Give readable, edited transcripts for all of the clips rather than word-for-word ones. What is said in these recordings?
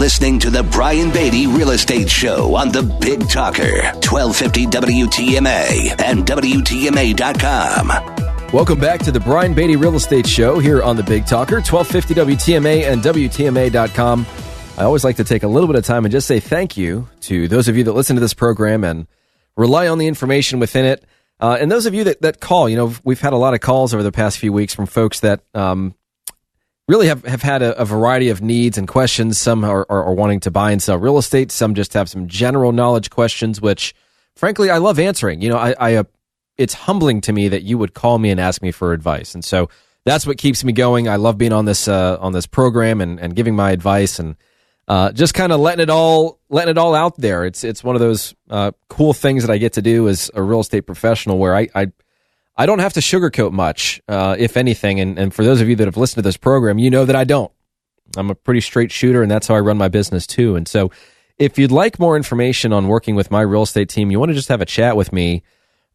listening to the Brian Beatty Real Estate Show on the Big Talker, 1250 WTMA and WTMA.com. Welcome back to the Brian Beatty Real Estate Show here on the Big Talker, 1250 WTMA and WTMA.com. I always like to take a little bit of time and just say thank you to those of you that listen to this program and rely on the information within it. And those of you that call, we've had a lot of calls over the past few weeks from folks that really have had a variety of needs and questions. Some are wanting to buy and sell real estate. Some just have some general knowledge questions, which, frankly, I love answering. It's humbling to me that you would call me and ask me for advice, and so that's what keeps me going. I love being on this program and giving my advice and just kind of letting it all out there. It's one of those cool things that I get to do as a real estate professional, where I don't have to sugarcoat much, if anything. And for those of you that have listened to this program, you know that I don't. I'm a pretty straight shooter, and that's how I run my business too. And so if you'd like more information on working with my real estate team, you want to just have a chat with me,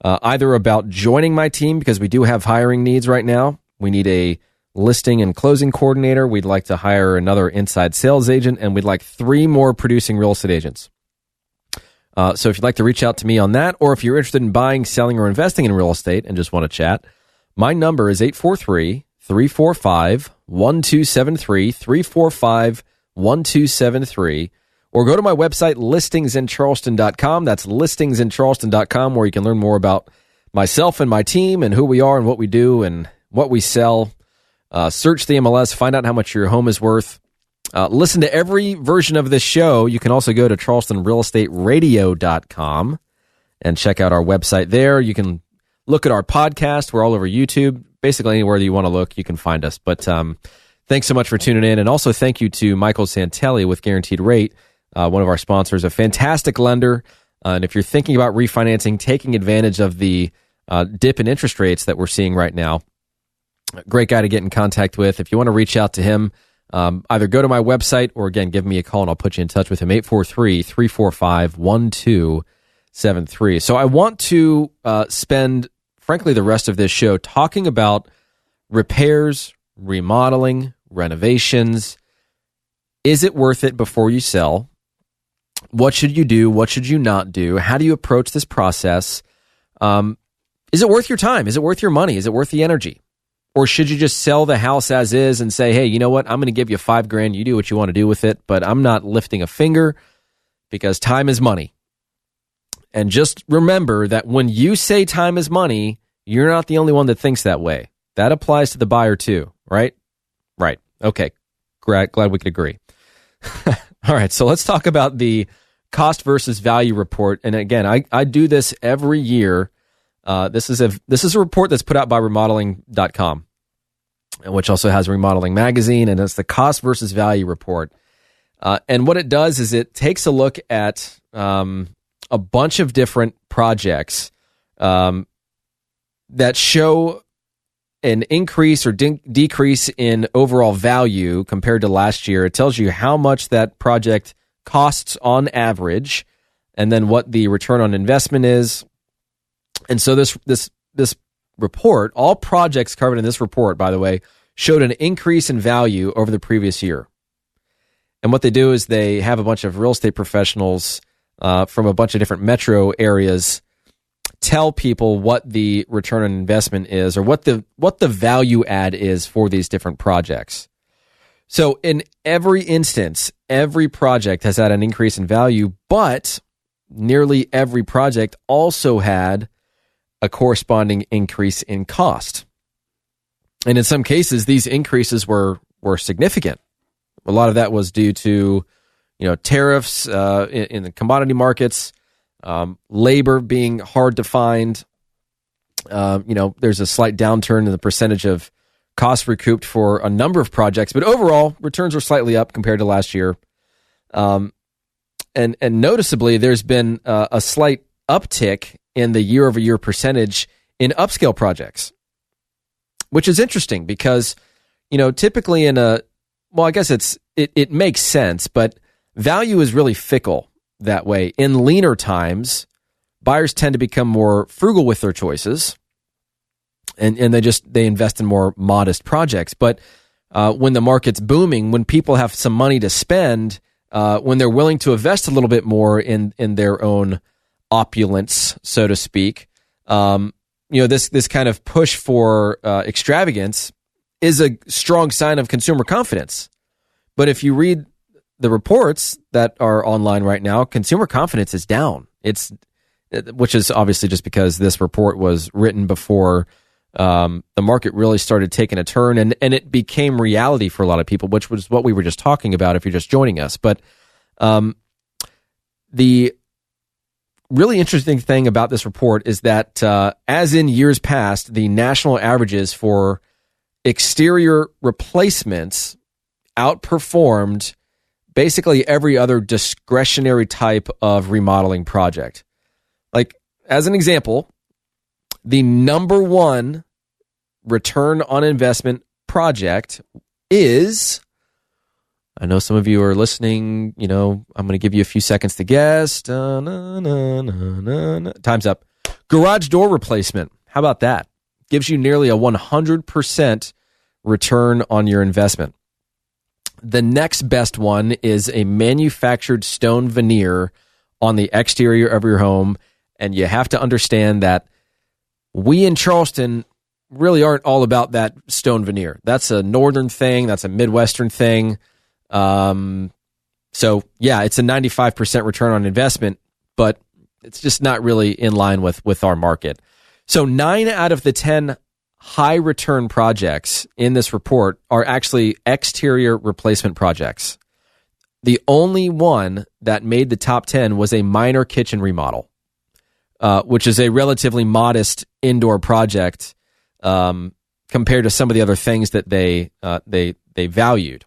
either about joining my team, because we do have hiring needs right now. We need a listing and closing coordinator. We'd like to hire another inside sales agent, and we'd like 3 more producing real estate agents. So if you'd like to reach out to me on that, or if you're interested in buying, selling, or investing in real estate and just want to chat, my number is 843-345-1273, 345-1273, or go to my website, listingsincharleston.com. That's listingsincharleston.com, where you can learn more about myself and my team and who we are and what we do and what we sell. Search the MLS, find out how much your home is worth. Listen to every version of this show. You can also go to charlestonrealestateradio.com and check out our website there. You can look at our podcast. We're all over YouTube. Basically, anywhere that you want to look, you can find us. But thanks so much for tuning in. And also thank you to Michael Santelli with Guaranteed Rate, one of our sponsors, a fantastic lender. And if you're thinking about refinancing, taking advantage of the dip in interest rates that we're seeing right now, great guy to get in contact with. If you want to reach out to him, either go to my website or, again, give me a call and I'll put you in touch with him, 843-345-1273. So I want to spend, frankly, the rest of this show talking about repairs, remodeling, renovations. Is it worth it before you sell? What should you do? What should you not do? How do you approach this process? Is it worth your time? Is it worth your money? Is it worth the energy? Or should you just sell the house as is and say, hey, you know what? I'm going to give you $5,000. You do what you want to do with it, but I'm not lifting a finger, because time is money. And just remember that when you say time is money, you're not the only one that thinks that way. That applies to the buyer too, right? Right. Okay. Glad we could agree. All right. So let's talk about the cost versus value report. And again, I do this every year. This is a report that's put out by remodeling.com, which also has Remodeling Magazine, and it's the cost versus value report. And what it does is it takes a look at a bunch of different projects that show an increase or decrease in overall value compared to last year. It tells you how much that project costs on average, and then what the return on investment is. And so this report, all projects covered in this report, by the way, showed an increase in value over the previous year. And what they do is they have a bunch of real estate professionals from a bunch of different metro areas tell people what the return on investment is, or what the value add is for these different projects. So in every instance, every project has had an increase in value, but nearly every project also had a corresponding increase in cost. And in some cases, these increases were significant. A lot of that was due to, tariffs in the commodity markets, labor being hard to find. There's a slight downturn in the percentage of costs recouped for a number of projects, but overall, returns were slightly up compared to last year. And noticeably, there's been a slight uptick in the year-over-year percentage in upscale projects, which is interesting because, typically I guess it makes sense, but value is really fickle that way. In leaner times, buyers tend to become more frugal with their choices, and they invest in more modest projects. But when the market's booming, when people have some money to spend, when they're willing to invest a little bit more in their own opulence, so to speak, this kind of push for extravagance is a strong sign of consumer confidence. But if you read the reports that are online right now, consumer confidence is down. Which is obviously just because this report was written before the market really started taking a turn, and it became reality for a lot of people, which was what we were just talking about if you're just joining us. But the really interesting thing about this report is that, as in years past, the national averages for exterior replacements outperformed basically every other discretionary type of remodeling project. Like, as an example, the number one return on investment project is, I know some of you are listening, I'm going to give you a few seconds to guess. Time's up. Garage door replacement. How about that? Gives you nearly a 100% return on your investment. The next best one is a manufactured stone veneer on the exterior of your home. And you have to understand that we in Charleston really aren't all about that stone veneer. That's a northern thing. That's a Midwestern thing. So yeah, it's a 95% return on investment, but it's just not really in line with our market. So 9 out of the 10 high return projects in this report are actually exterior replacement projects. The only one that made the top 10 was a minor kitchen remodel, which is a relatively modest indoor project compared to some of the other things that they valued.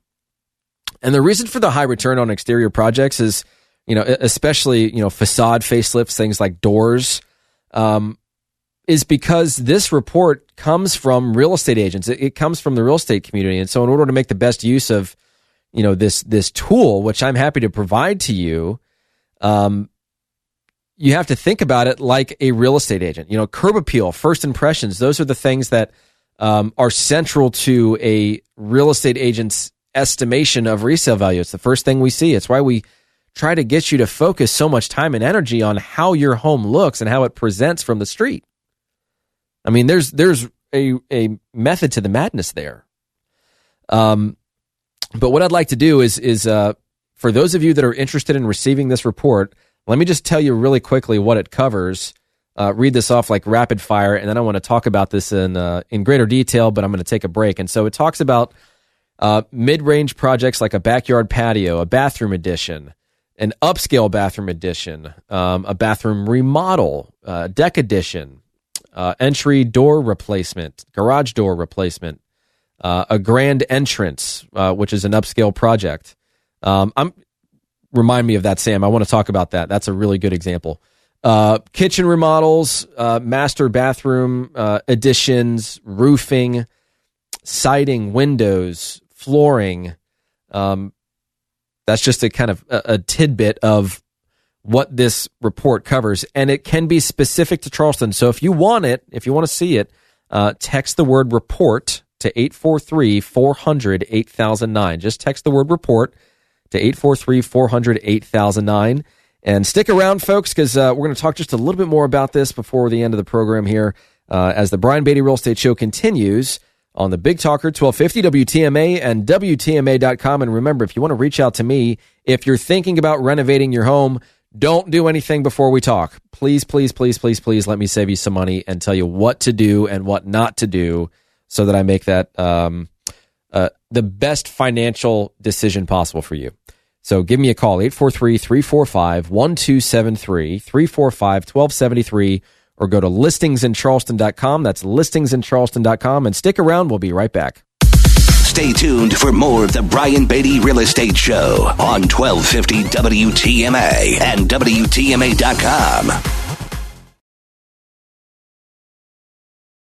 And the reason for the high return on exterior projects is, especially facade facelifts, things like doors, is because this report comes from real estate agents. It comes from the real estate community, and so in order to make the best use of this tool, which I'm happy to provide to you, you have to think about it like a real estate agent. Curb appeal, first impressions, those are the things that are central to a real estate agent's estimation of resale value. It's the first thing we see. It's why we try to get you to focus so much time and energy on how your home looks and how it presents from the street. I mean, there's a method to the madness there. But what I'd like to do is for those of you that are interested in receiving this report, let me just tell you really quickly what it covers. Read this off like rapid fire, and then I want to talk about this in greater detail, but I'm going to take a break. And so it talks about mid-range projects like a backyard patio, a bathroom addition, an upscale bathroom addition, a bathroom remodel, deck addition, entry door replacement, garage door replacement, a grand entrance, which is an upscale project. Remind me of that, Sam. I want to talk about that. That's a really good example. Kitchen remodels, master bathroom additions, roofing, siding, windows, flooring. That's just a kind of a tidbit of what this report covers, and it can be specific to Charleston. So if you want to see it, text the word report to 843-400-8009. Just text the word report to 843-400-8009. And stick around, folks, because we're going to talk just a little bit more about this before the end of the program here as the Brian Beatty Real Estate Show continues on the Big Talker 1250 WTMA and WTMA.com. And remember, if you want to reach out to me, if you're thinking about renovating your home, don't do anything before we talk. Please, please, please, please, please let me save you some money and tell you what to do and what not to do so that I make that the best financial decision possible for you. So give me a call, 843-345-1273, 345-1273, or go to listingsincharleston.com. That's listingsincharleston.com, and stick around. We'll be right back. Stay tuned for more of the Brian Beatty Real Estate Show on 1250 WTMA and WTMA.com.